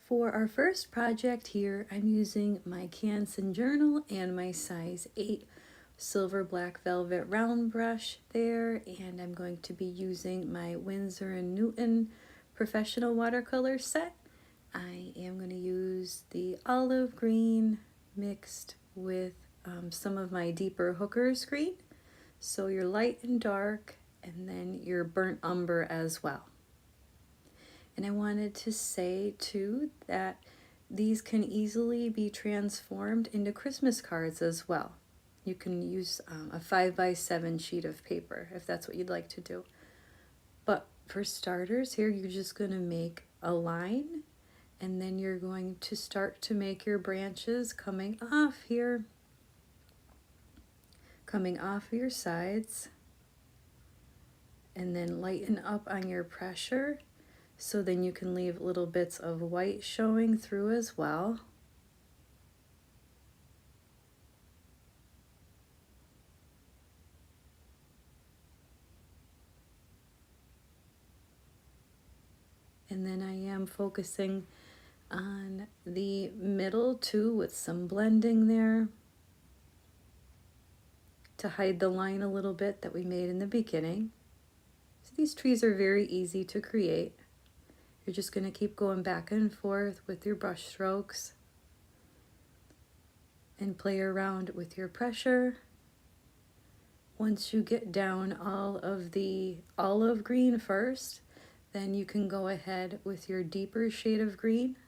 For our first project here, I'm using my Canson journal and my size 8 silver black velvet round brush there, and I'm going to be using my Winsor & Newton professional watercolor set. I am going to use the olive green mixed with some of my deeper Hooker's green, so your light and dark, and then your burnt umber as well. And I wanted to say too that these can easily be transformed into Christmas cards as well. You can use a 5x7 sheet of paper if that's what you'd like to do. But for starters here, you're just going to make a line, and then you're going to start to make your branches coming off here, coming off your sides, and then lighten up on your pressure. So then you can leave little bits of white showing through as well. And then I am focusing on the middle too with some blending there to hide the line a little bit that we made in the beginning. So these trees are very easy to create. You're just going to keep going back and forth with your brush strokes and play around with your pressure. Once you get down all of the olive green first, then you can go ahead with your deeper shade of green,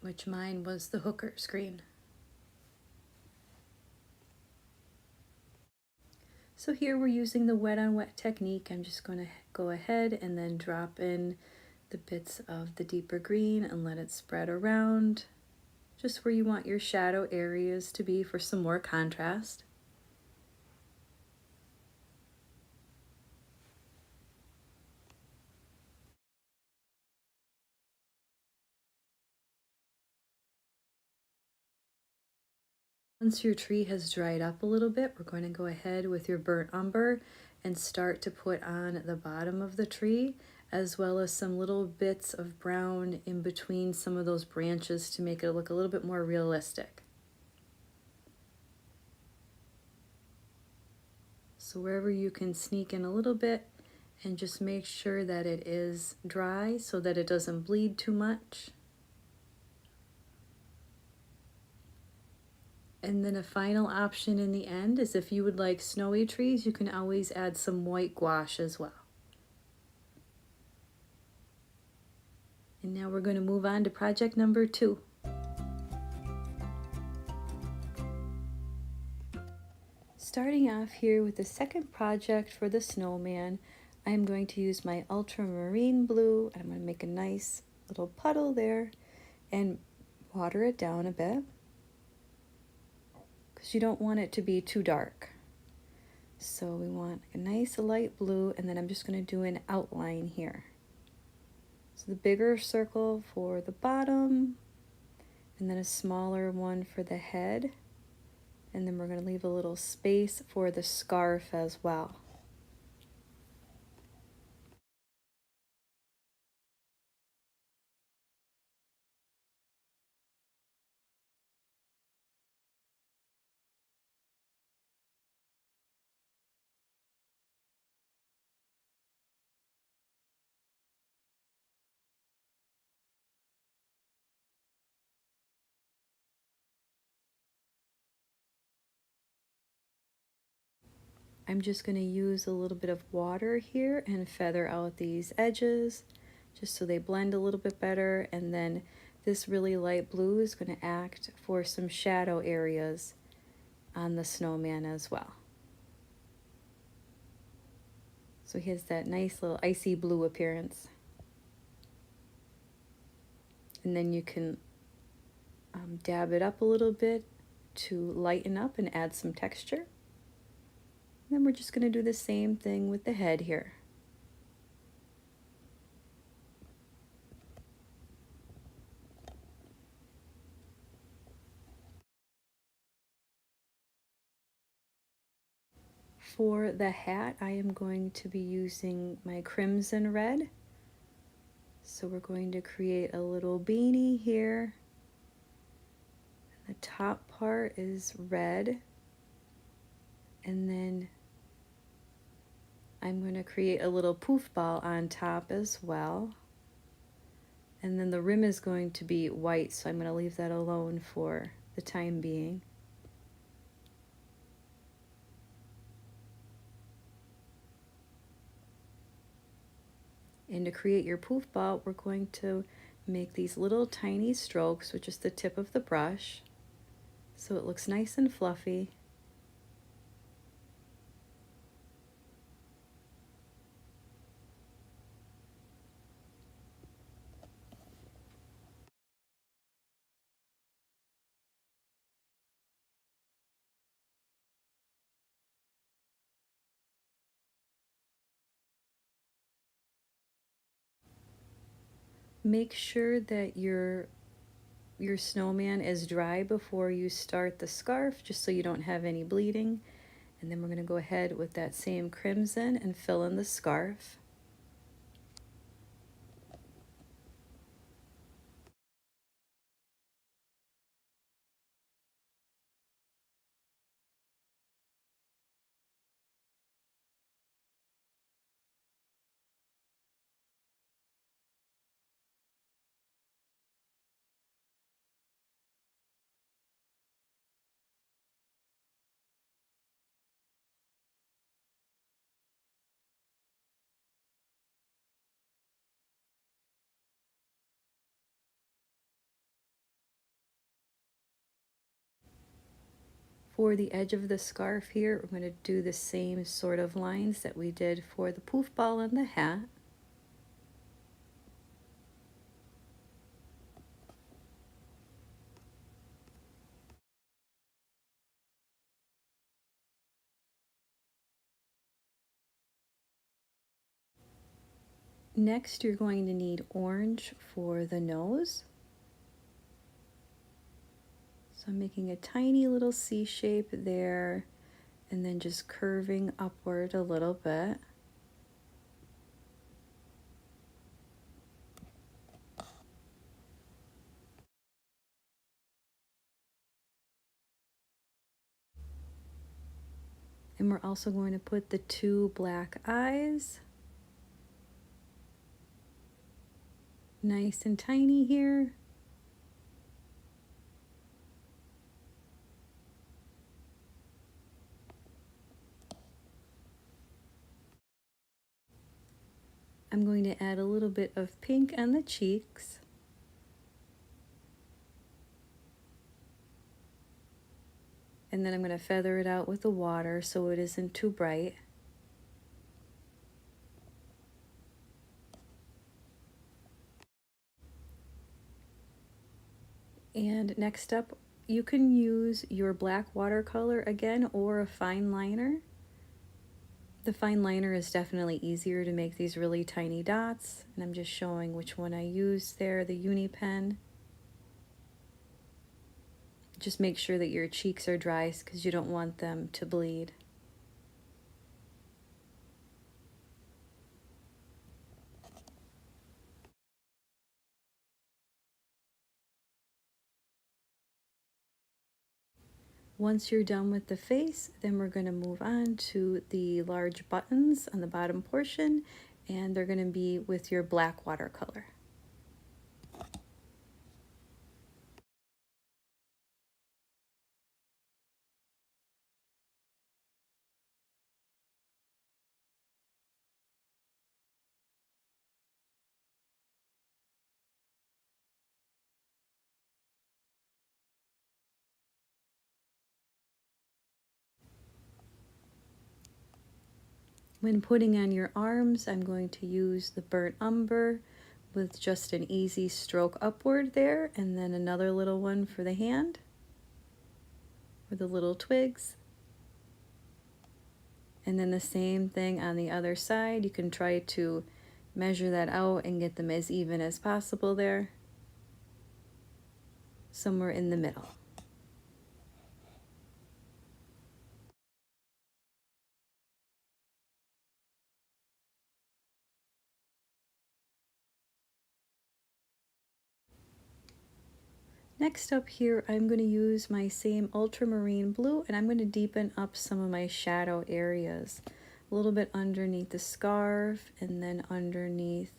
which mine was the Hooker's green. So here we're using the wet on wet technique. I'm just going to go ahead and then drop in the bits of the deeper green and let it spread around just where you want your shadow areas to be for some more contrast. Once your tree has dried up a little bit, we're going to go ahead with your burnt umber and start to put on the bottom of the tree, as well as some little bits of brown in between some of those branches to make it look a little bit more realistic. So wherever you can sneak in a little bit, and just make sure that it is dry so that it doesn't bleed too much. And then a final option in the end is if you would like snowy trees, you can always add some white gouache as well. And now we're going to move on to project number 2. Starting off here with the second project for the snowman, I'm going to use my ultramarine blue, and I'm going to make a nice little puddle there and water it down a bit, because you don't want it to be too dark. So we want a nice light blue, and then I'm just going to do an outline here. So the bigger circle for the bottom, and then a smaller one for the head, and then we're going to leave a little space for the scarf as well. I'm just going to use a little bit of water here and feather out these edges just so they blend a little bit better, and then this really light blue is going to act for some shadow areas on the snowman as well. So he has that nice little icy blue appearance. And then you can dab it up a little bit to lighten up and add some texture. Then we're just going to do the same thing with the head here. For the hat, I am going to be using my crimson red. So we're going to create a little beanie here. The top part is red, and then I'm going to create a little poof ball on top as well. And then the rim is going to be white, so I'm going to leave that alone for the time being. And to create your poof ball, we're going to make these little tiny strokes with just the tip of the brush, so it looks nice and fluffy. Make sure that your snowman is dry before you start the scarf, just so you don't have any bleeding. And then we're going to go ahead with that same crimson and fill in the scarf. For the edge of the scarf here, we're going to do the same sort of lines that we did for the poof ball and the hat. Next, you're going to need orange for the nose. So I'm making a tiny little C shape there, and then just curving upward a little bit. And we're also going to put the two black eyes. Nice and tiny here. I'm going to add a little bit of pink on the cheeks. And then I'm going to feather it out with the water so it isn't too bright. And next up, you can use your black watercolor again or a fine liner. The fine liner is definitely easier to make these really tiny dots, and I'm just showing which one I used there, the uni pen. Just make sure that your cheeks are dry because you don't want them to bleed. Once you're done with the face, then we're going to move on to the large buttons on the bottom portion, and they're going to be with your black watercolor. When putting on your arms, I'm going to use the burnt umber with just an easy stroke upward there, and then another little one for the hand, for the little twigs. And then the same thing on the other side. You can try to measure that out and get them as even as possible there, somewhere in the middle. Next up here, I'm going to use my same ultramarine blue and I'm going to deepen up some of my shadow areas. A little bit underneath the scarf and then underneath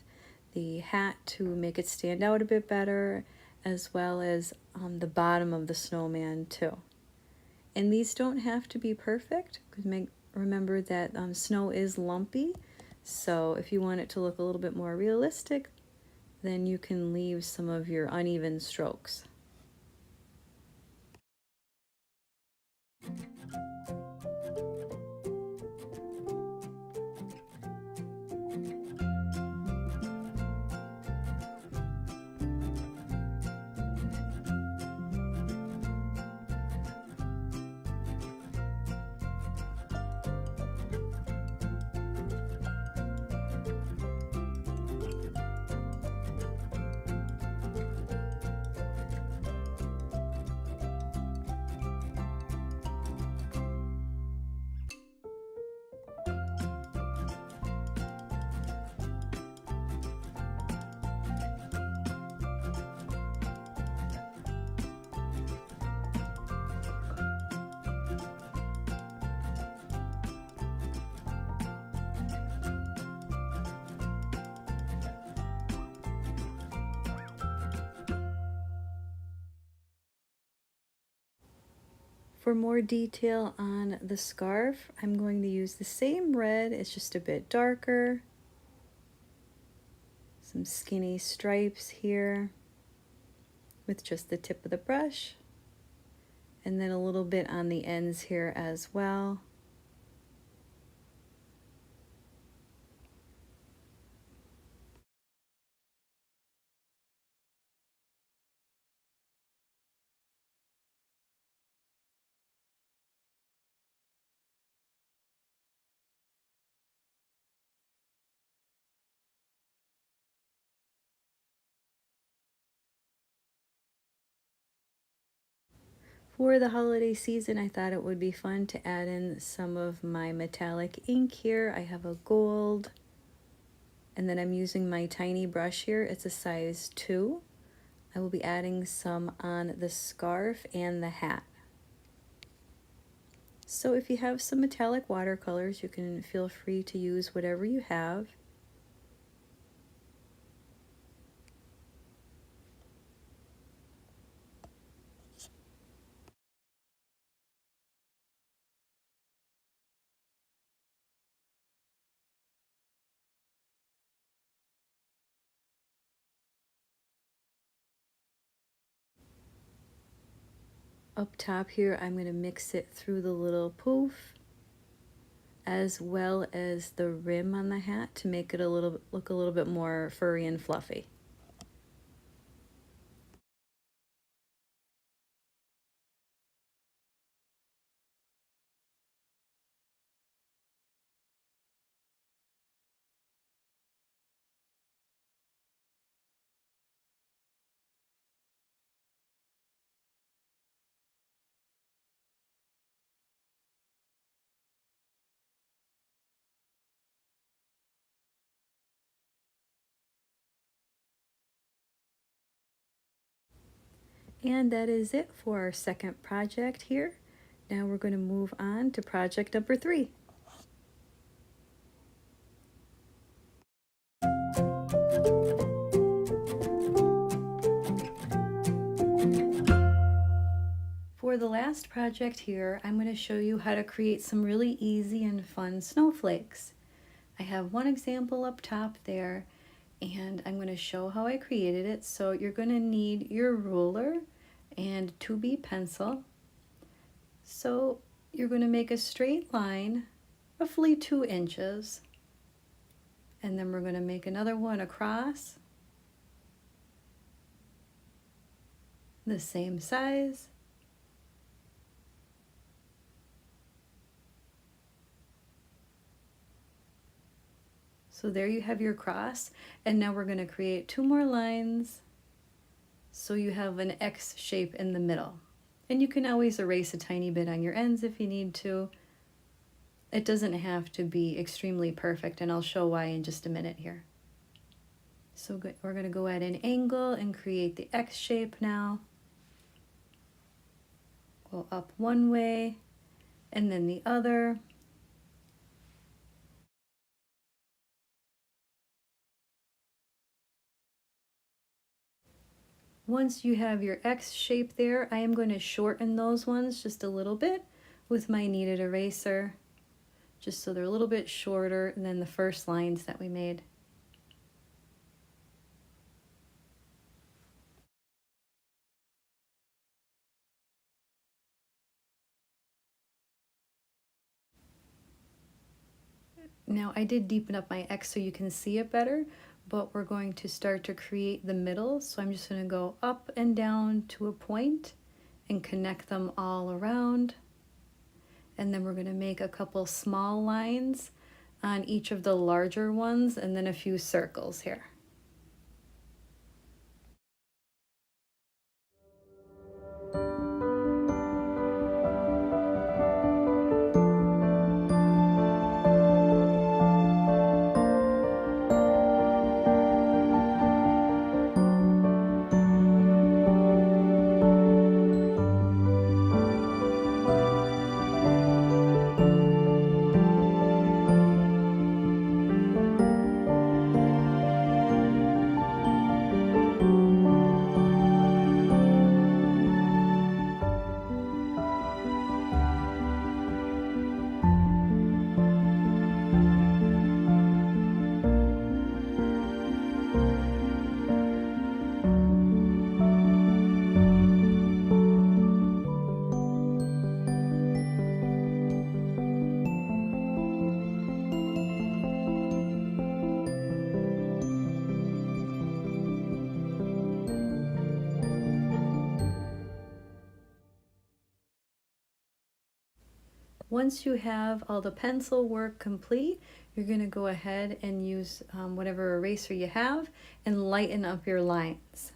the hat to make it stand out a bit better, as well as the bottom of the snowman too. And these don't have to be perfect, because remember that snow is lumpy, so if you want it to look a little bit more realistic, then you can leave some of your uneven strokes. For more detail on the scarf, I'm going to use the same red, it's just a bit darker. Some skinny stripes here with just the tip of the brush. And then a little bit on the ends here as well. For the holiday season, I thought it would be fun to add in some of my metallic ink here. I have a gold, and then I'm using my tiny brush here. It's a size 2. I will be adding some on the scarf and the hat. So if you have some metallic watercolors, you can feel free to use whatever you have. Up top here, I'm going to mix it through the little poof, as well as the rim on the hat to make it look a little bit more furry and fluffy. And that is it for our second project here. Now we're going to move on to project number 3. For the last project here, I'm going to show you how to create some really easy and fun snowflakes. I have one example up top there, and I'm going to show how I created it. So you're going to need your ruler and 2B pencil. So you're going to make a straight line, roughly 2 inches, and then we're going to make another one across, the same size. So there you have your cross, and now we're going to create 2 more lines so you have an X shape in the middle. And you can always erase a tiny bit on your ends if you need to. It doesn't have to be extremely perfect, and I'll show why in just a minute here. So we're going to go at an angle and create the X shape now. Go up one way and then the other. Once you have your X shape there, I am going to shorten those ones just a little bit with my kneaded eraser, just so they're a little bit shorter than the first lines that we made. Now I did deepen up my X so you can see it better, but we're going to start to create the middle. So I'm just going to go up and down to a point and connect them all around. And then we're going to make a couple small lines on each of the larger ones and then a few circles here. Once you have all the pencil work complete, you're going to go ahead and use whatever eraser you have and lighten up your lines.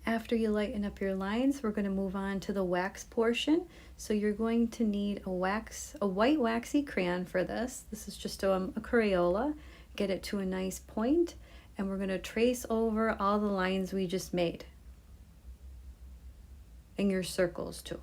After you lighten up your lines, we're going to move on to the wax portion. So you're going to need a white waxy crayon for this. This is just a Crayola. Get it to a nice point, and we're going to trace over all the lines we just made. And your circles too.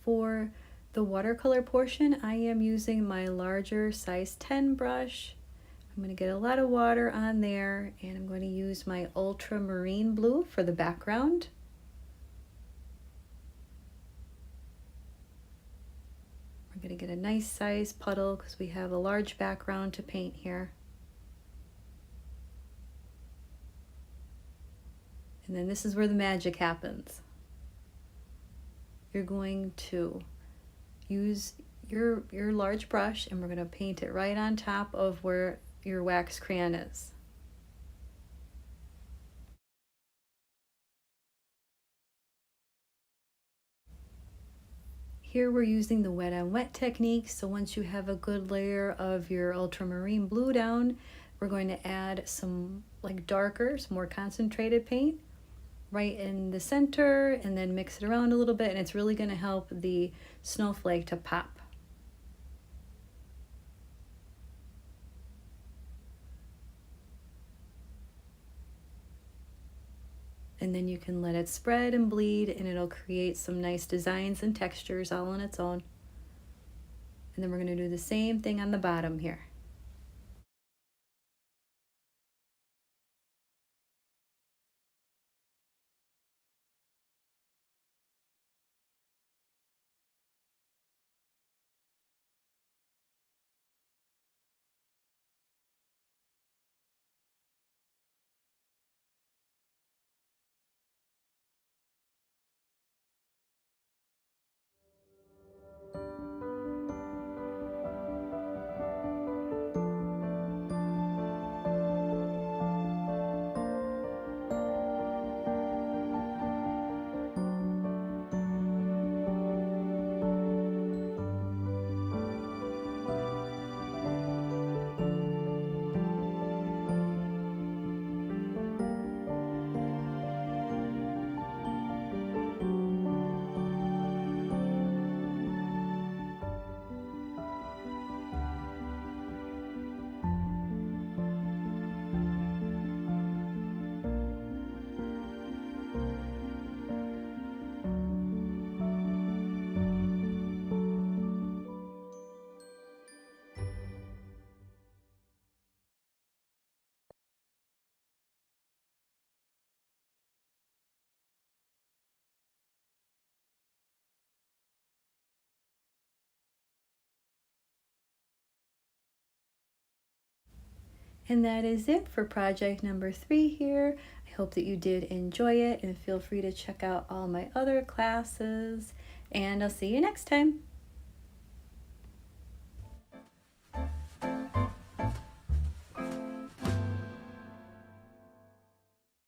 For the watercolor portion, I am using my larger size 10 brush. I'm going to get a lot of water on there, and I'm going to use my ultramarine blue for the background. We're going to get a nice size puddle because we have a large background to paint here. And then this is where the magic happens. You're going to use your large brush, and we're going to paint it right on top of where your wax crayon is. Here we're using the wet on wet technique, so once you have a good layer of your ultramarine blue down, we're going to add some darker, some more concentrated paint right in the center, and then mix it around a little bit, and it's really going to help the snowflake to pop. And then you can let it spread and bleed, and it'll create some nice designs and textures all on its own. And then we're going to do the same thing on the bottom here. And that is it for project number 3 here. I hope that you did enjoy it, and feel free to check out all my other classes, and I'll see you next time.